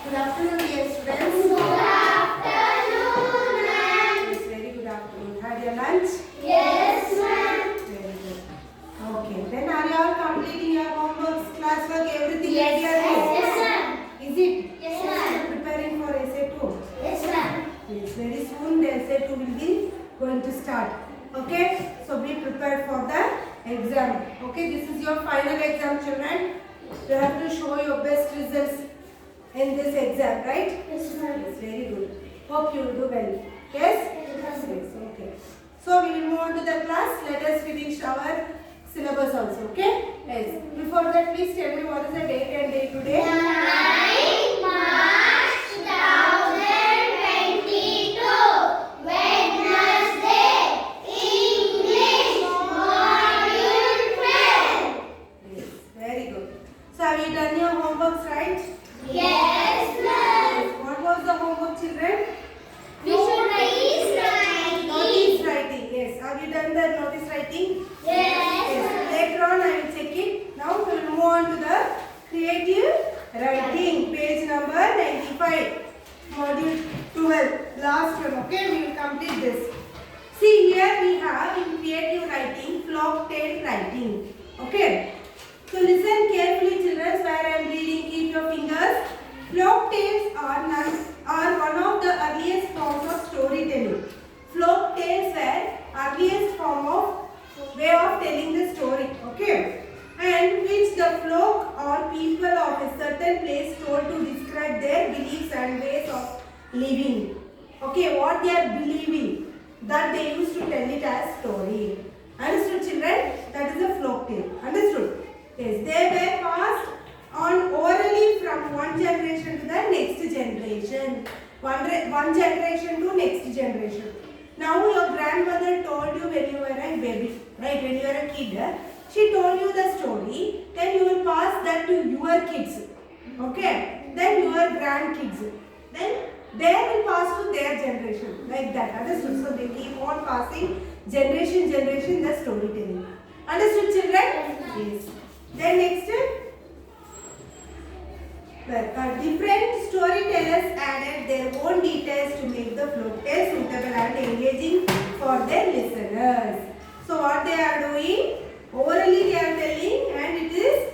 Good afternoon, dear students. Good afternoon, ma'am. Yes, very good afternoon. Had your lunch? Yes, ma'am. Very good. Okay. Then are you all completing your homeworks, classwork, everything ready? Yes, ma'am. Is it? Yes, ma'am. Preparing for essay 2? Yes, ma'am. Yes, very soon the essay 2 will be going to start. Okay? So be prepared for the exam. Okay? This is your final exam, children. You have to show your best results in this exam, right? Yes, ma'am. Yes, very good. Hope you will do well. Yes? Yes, Yes, okay. So we will move on to the class. Let us finish our syllabus also, okay? Yes. Before that, please tell me what is the date and day today? 9 March 2022, Wednesday, English, Module 12. Yes, very good. So have you done your homeworks, right? Yes, ma'am. Yes. What was the homework, children? Notice writing. Notice writing. Yes. Have you done the notice writing? Yes. Later on, I will check it. Now we will move on to the creative writing, page number 95, module 12, last one. Okay, we will complete this. See, here we have in creative writing, flock tail writing. Okay. So listen carefully, children. Where I am reading, keep your fingers. Flock tales are one of the earliest forms of storytelling. Flock tales were earliest form of way of telling the story. Okay, and which the flock or people of a certain place told to describe their beliefs and ways of living. Okay, what they are believing, that they used to tell it as story. Understood, children? That is a flock tale. Understood? Yes, they were passed on orally from one generation to the next generation. One generation to next generation. Now your grandmother told you when you were a baby, right? When you were a kid, she told you the story. Then you will pass that to your kids. Okay? Then your grandkids. Then they will pass to their generation. Like that. Understood? So they keep on passing generation the storytelling. Understood, children? Yes. Then next. Different storytellers added their own details to make the folk tale suitable and engaging for their listeners. So what they are doing? Orally they are telling, and it is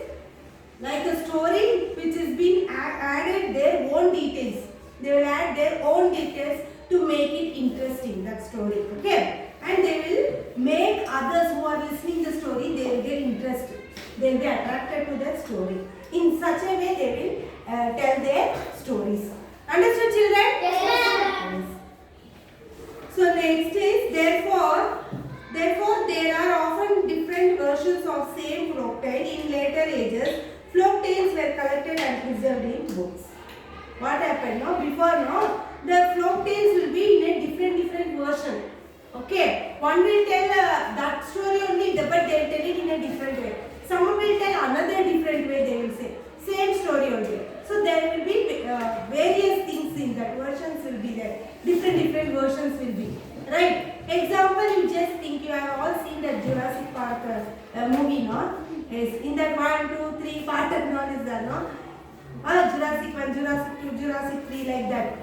like a story which has been added their own details. They will add their own details to make it interesting, that story. Okay? And they will make others who are listening the story, they will get interested. They will be attracted to that story. In such a way they will tell their stories. Understood, children? Yes. So next is therefore there are often different versions of same folk tale. In later ages, folk tales were collected and preserved in books. What happened? No, before the folk tales will be in a different version. Okay, one will tell that story only, but they will tell it in a different way. Someone will tell another different way. They will say same story only. So there will be various things in that. Versions will be there. Different versions will be. Right? Example, you just think you have all seen the Jurassic Park movie, no? Yes. In that 1, 2, 3 part none is there, no? Jurassic 1, Jurassic 2, Jurassic 3 like that.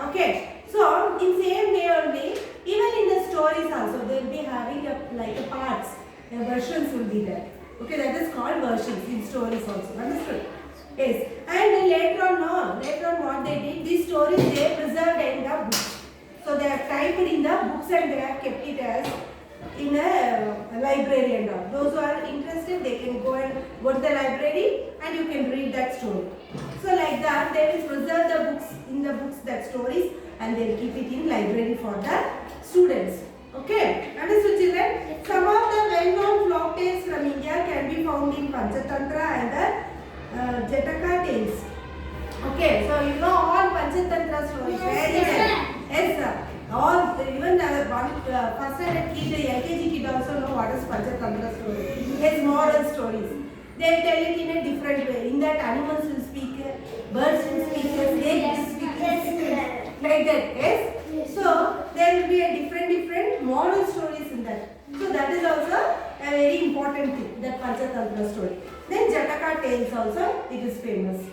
Okay. So in same way only, even in the stories also, they will be having like a parts. Versions will be there. Okay, that is called versions in stories also. Understood? Yes. And later on what they did, these stories they preserved in the books. So they are typed in the books and they have kept it as in a library and all. Those who are interested, they can go to the library and you can read that story. So like that, they will preserve the books in the books that stories and they will keep it in library for the students. Okay, understood, children? Some of the well-known folk tales from India can be found in Panchatantra and the Jataka tales. Okay, so you know all Panchatantra stories. Yes, sir. All, even the first standard kid, the LKG kid also know what is Panchatantra story. Yes, moral stories. They will tell it in a different way. In that animals will speak, birds will speak, snakes will speak, like that. Yes. So there will be a different moral stories in that. So that is also a very important thing, that Panchatantra story. Then Jataka tales also, it is famous.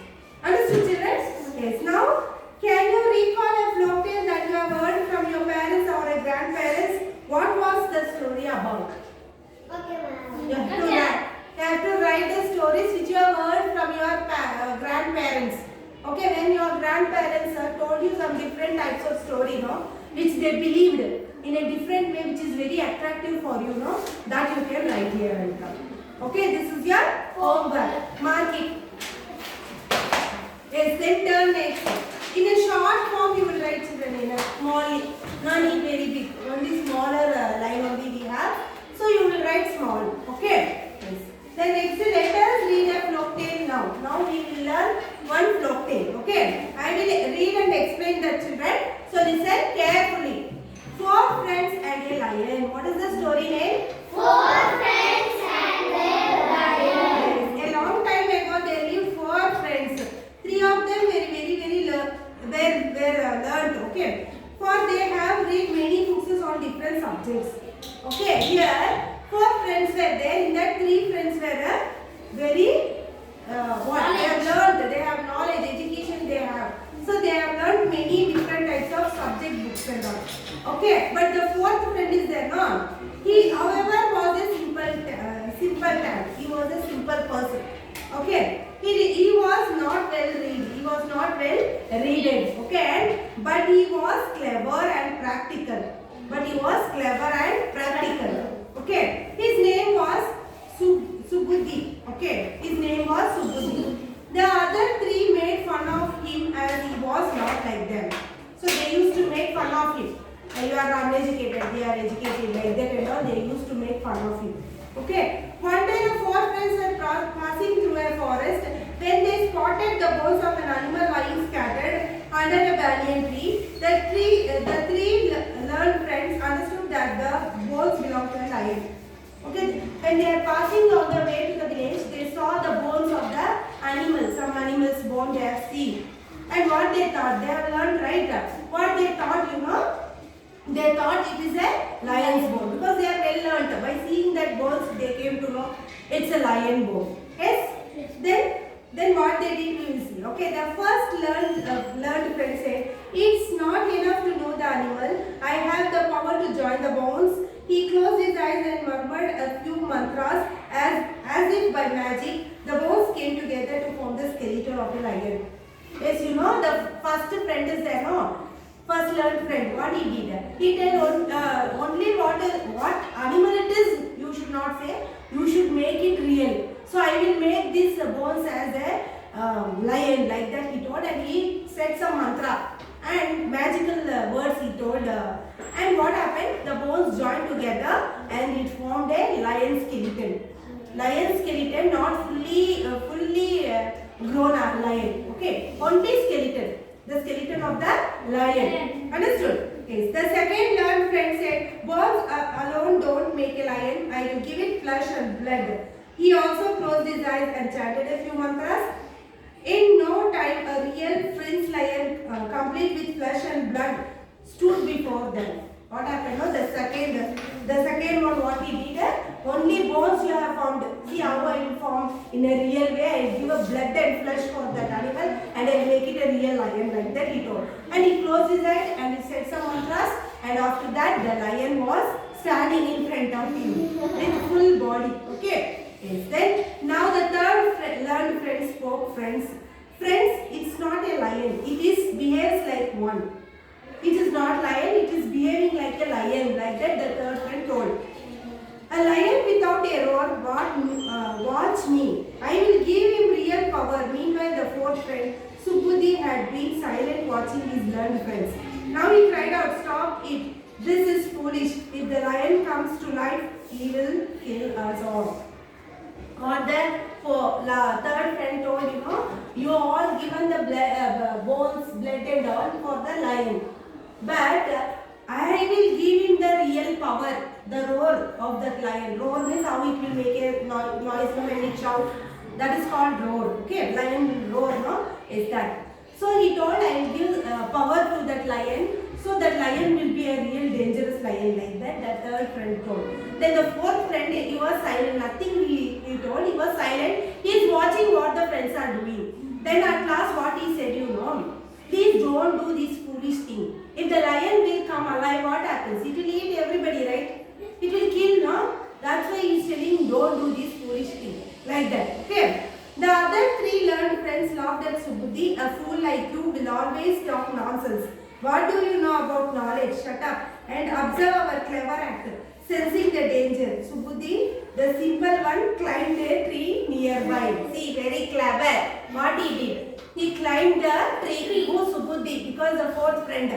Understood, children? Yes. Now, can you recall a folk tale that you have heard from your parents or a grandparents? What was the story about? Okay, ma'am. You have to write the stories which you have heard from your grandparents. Okay, when your grandparents told you some different types of story, no, which they believed in a different way, which is very attractive for you, no, that you can write here and come. Okay, this is your homework. Mark it. Yes, then turn next. In a short form, you will write children in a small, not very big, only smaller line only we have. So you will write small. Okay. Yes. Then next, let us read a folk tale now. Now we will learn one folk tale. Okay. I will read and explain the children. So listen carefully. 4 friends and a lion. What is the story name? 4 friends and a lion. Yes. A long time ago, there lived 4 friends. 3 of them were learned. Okay. For they have read many books on different subjects. Okay. Here 4 friends were there. In that 3 friends were very what? They have learned. They have knowledge, education they have. So they have learned many different types of subject books and all. Okay. But the 4th friend is there, no? He, however, was a simpleton. He was a simple person. Okay. He was not well read. He was not well readed. Okay. But he was clever and practical. Okay. His name was Subudhi. Okay. His name was Subudhi. The other 3 made fun of him as he was not like them. So they used to make fun of him. You are uneducated, they are educated like that and all. They used to make fun of him. Okay. One day the 4 friends were passing through a forest when they spotted the bones of an animal lying scattered under a banyan tree. The three learned friends understood that the bones belonged to a lion. Okay. When they are passing on the way to the village, they saw the bones of the animal. Some animals' bone they have seen. And what they thought, they have learned, right? What they thought, you know, they thought it is a lion's bone because they are well learned. By seeing that bones, they came to know it's a lion bone. Yes? Then what they did we will see. Okay, the first learned friend said, it's not enough to know the animal. I have the power to join the bones. He closed his eyes and murmured a few mantras as if by magic. The bones came together to form the skeleton of a lion. Yes, you know the first friend is there, no? First learned friend, what he did? He told only what animal it is, you should not say, you should make it real. So I will make these bones as a lion, like that he told, and he said some mantra and magical words he told. And what happened? The bones joined together and it formed a lion skeleton. Lion skeleton, not fully grown lion. Okay, only skeleton. The skeleton of the lion. Understood? Yes. The second learned friend said, bones alone don't make a lion. I will give it flesh and blood. He also closed his eyes and chanted a few mantras. In no time, a real prince lion, complete with flesh and blood, stood before them. What happened? No, the second one, what he did, only bones you have found. See how I will form in a real way. I will give a blood and flesh for that animal and I will make it a real lion, like that he told. And he closed his eyes and he said some mantras, and after that the lion was standing in front of him with full body. Okay. Yes. Then now the third learned friend spoke. Friends, it's not a lion. It behaves like one. It is not lion, it is behaving like a lion, like that the third friend told. A lion without a roar watch me. I will give him real power. Meanwhile, the fourth friend, Subudhi, had been silent watching his learned friends. Now he cried out, stop it. This is foolish. If the lion comes to life, he will kill us all. Or the third friend told, you all given the bones, blood and all for the lion. But I will give him the real power, the roar of that lion. Roar means how it will make a noise when it shouts. That is called roar. Okay, lion roar, no? Is that. So he told, I will give power to that lion. So that lion will be a real dangerous lion, like that. That third friend told. Then the fourth friend, he was silent. Nothing he told. He was silent. He is watching what the friends are doing. Then at last what he said, Please don't do this foolish thing. If the lion will come alive, what happens? It will eat everybody, right? It will kill, no? That's why he is telling don't do this foolish thing. Like that. Okay. The other three learned friends laughed at Subudhi. A fool like you will always talk nonsense. What do you know about knowledge? Shut up and observe our clever act. Sensing the danger, Subudhi, the simple one, climbed a tree nearby. See, very clever. What he did? He climbed the tree. Who Subudhi? Because the fourth friend.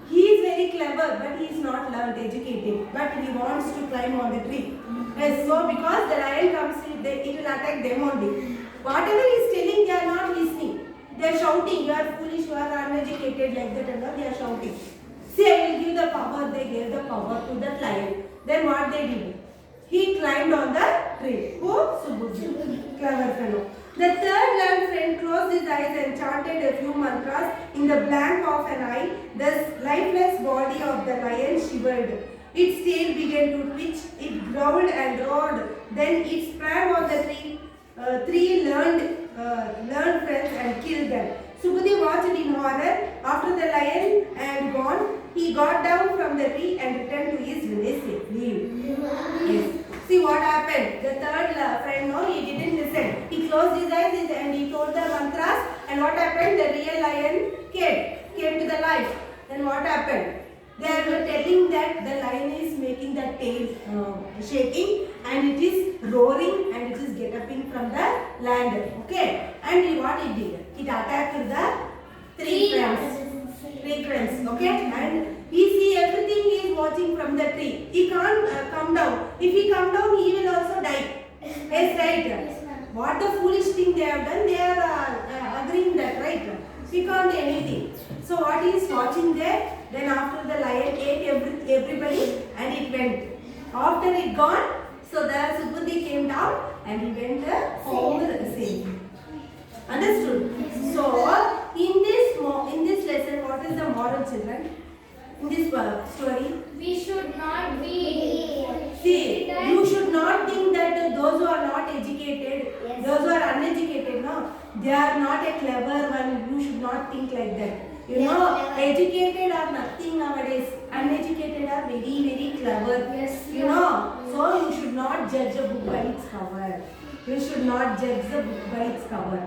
He is very clever, but he is not learned, educated. But he wants to climb on the tree. Yes, so because the lion comes, it will attack them only. Whatever he is telling, they are not listening. They are shouting, you are foolish, you are uneducated, like that and all, they are shouting. See, I will give the power, they gave the power to that lion. Then what they did? He climbed on the tree. Who? Subudhi. Clever fellow. The third learned friend closed his eyes and chanted a few mantras. In the blank of an eye, the lifeless body of the lion shivered. Its tail began to twitch, it growled and roared. Then it sprang on the tree. Three learned friends and killed them. Subudhi watched in horror. After the lion had gone, he got down from the tree and returned to his village safely. Yes. See what happened. The third friend, no, he didn't listen. He closed his eyes and he told the mantras. And what happened? The real lion came to the life. Then what happened? They were telling that the lion is making the tail shaking and it is roaring and it is getting from the land. Okay. And what it did? It attacked the three friends. Okay. And he see everything he is watching from the tree. He can't come down. If he come down, he will also die. Yes, right. What the foolish thing they have done, they are agreeing that, right? He can't do anything. So what he is watching there, then after the lion ate everybody and it went. After it gone, so the Subudhi came down and he went home safely. Understood? So in this lesson, what is the moral, children? In this story, We should not be. see, you should not think that those who are not educated, those who are uneducated, no, they are not a clever one. You should not think like that. You know, educated are nothing nowadays. Uneducated are very, very clever. Yes. You know, so you should not judge a book by its cover. You should not judge the book by its cover.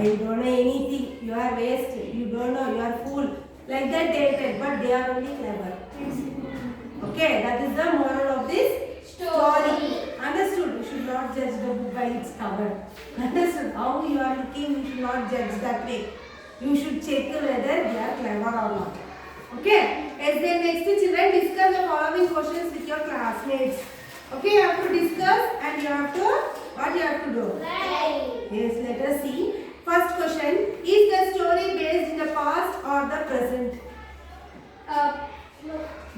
You don't know anything. You are waste. You don't know. You are fool. Like that they said, but they are only clever. Okay, that is the moral of this story. Understood? You should not judge the book by its cover. Understood? How you are looking, you should not judge that way. You should check whether they are clever or not. Okay? As then next, children, discuss the following questions with your classmates. Okay, you have to discuss and you have to, what you have to do? Right. Yes, let us see. First question, is the story based in the past or the present?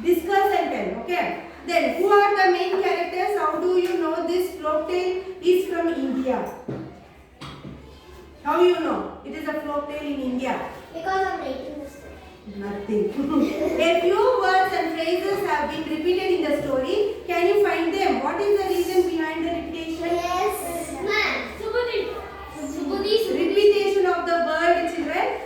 Discuss and tell, okay? Then, who are the main characters? How do you know this folk tale is from India? How you know? It is a folk tale in India. Because I'm making this. Nothing. A few words and phrases have been repeated in the story. Can you find them? What is the reason behind the repetition? Yes, ma'am. Subudhi. Repetition of the word, children.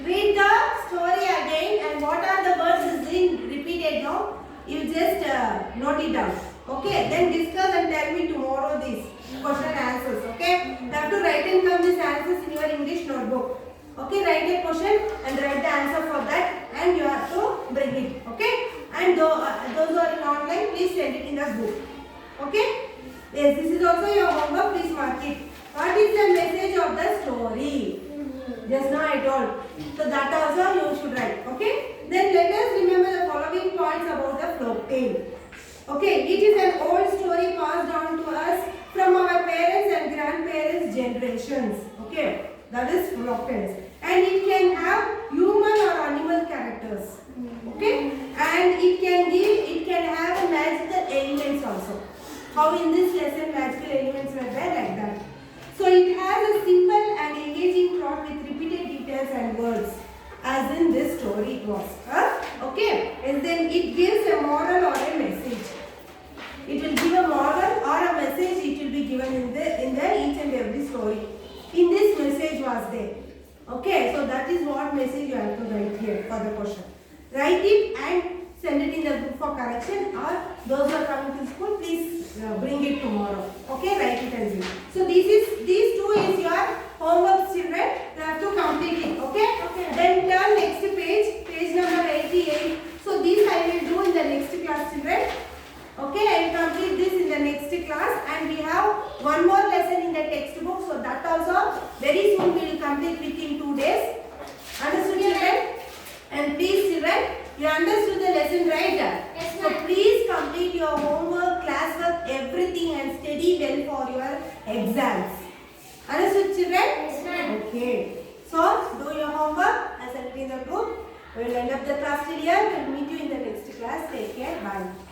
Read the story again and what are the words is being repeated now? You just note it down. Okay, then discuss and tell me tomorrow these question answers. Okay, you have to write and come these answers in your English notebook. Okay, write a question and write the answer for that and you have to bring it. Okay, and those who are in online, please send it in the book. Okay, yes, this is also your homework. Please mark it. What is the message of the story? Just now I told. So that also you should write. Okay. Then let us remember the following points about the folk tale. Okay. It is an old story passed down to us from our parents and grandparents' generations. Okay. That is folk tales. And it can have human or animal characters. Okay. And it can have magical elements also. How in this lesson magical elements were there like that. So it has a simple and engaging plot with repeated details and words, as in this story it was. Okay, and then it gives a moral or a message. It will give a moral or a message. It will be given in the each and every story. In this message was there. Okay, so that is what message you have to write here for the question. Write it and send it in the group for correction, or those who are coming to school, please bring it tomorrow. Okay, write it and bring. So these two is your homework, children. You have to complete it. Okay. Okay. Then turn next page, page number 88. So this I will do in the next class, children. Okay, I will complete this in the next class, and we have one more lesson in the textbook. So that also very soon we will complete within 2 days. Understood, children? And please, children, you understood the lesson, right? Yes, So ma'am. please complete your homework, classwork, everything, and study well for your exams. Understood, children? Yes, ma'am. Okay. So do your homework. I sent it in the group. We will end up the class till here. We will meet you in the next class. Take care. Bye.